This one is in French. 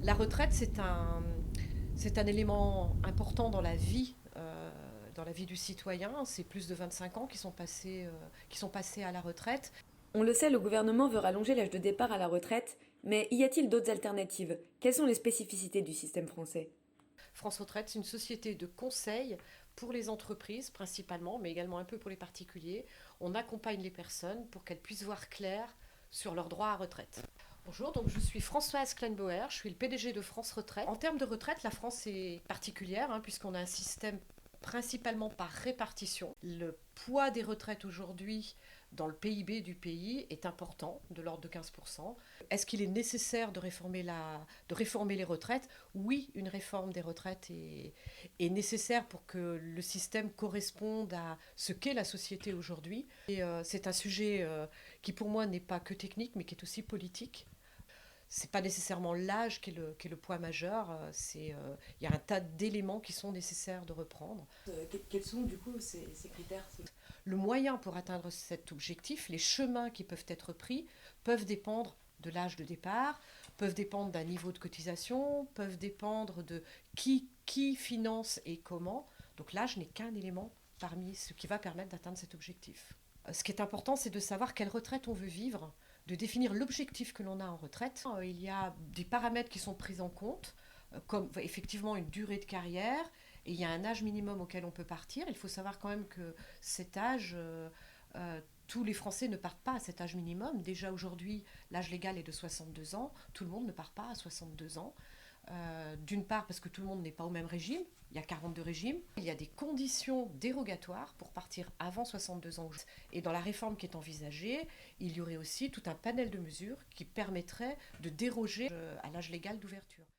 La retraite, c'est un élément important dans la vie du citoyen. C'est plus de 25 ans qui sont passés à la retraite. On le sait, le gouvernement veut rallonger l'âge de départ à la retraite, mais y a-t-il d'autres alternatives? Quelles sont les spécificités du système français? France Retraite, c'est une société de conseil pour les entreprises principalement, mais également un peu pour les particuliers. On accompagne les personnes pour qu'elles puissent voir clair sur leurs droits à retraite. Bonjour, donc je suis Françoise Kleinbauer, je suis le PDG de France Retraite. En termes de retraite, la France est particulière puisqu'on a un système principalement par répartition. Le poids des retraites aujourd'hui dans le PIB du pays est important, de l'ordre de 15%. Est-ce qu'il est nécessaire de réformer les retraites? Oui, une réforme des retraites est nécessaire pour que le système corresponde à ce qu'est la société aujourd'hui. C'est un sujet qui pour moi n'est pas que technique, mais qui est aussi politique. C'est pas nécessairement l'âge qui est le point majeur. Il y a un tas d'éléments qui sont nécessaires de reprendre. Quels sont du coup ces critères? Le moyen pour atteindre cet objectif, les chemins qui peuvent être pris, peuvent dépendre de l'âge de départ, peuvent dépendre d'un niveau de cotisation, peuvent dépendre de qui finance et comment. Donc l'âge n'est qu'un élément parmi ce qui va permettre d'atteindre cet objectif. Ce qui est important, c'est de savoir quelle retraite on veut vivre, de définir l'objectif que l'on a en retraite. Il y a des paramètres qui sont pris en compte, comme effectivement une durée de carrière, et il y a un âge minimum auquel on peut partir. Il faut savoir quand même que cet âge, tous les Français ne partent pas à cet âge minimum. Déjà aujourd'hui, l'âge légal est de 62 ans. Tout le monde ne part pas à 62 ans. D'une part parce que tout le monde n'est pas au même régime, il y a 42 régimes, il y a des conditions dérogatoires pour partir avant 62 ans. Et dans la réforme qui est envisagée, il y aurait aussi tout un panel de mesures qui permettraient de déroger à l'âge légal d'ouverture.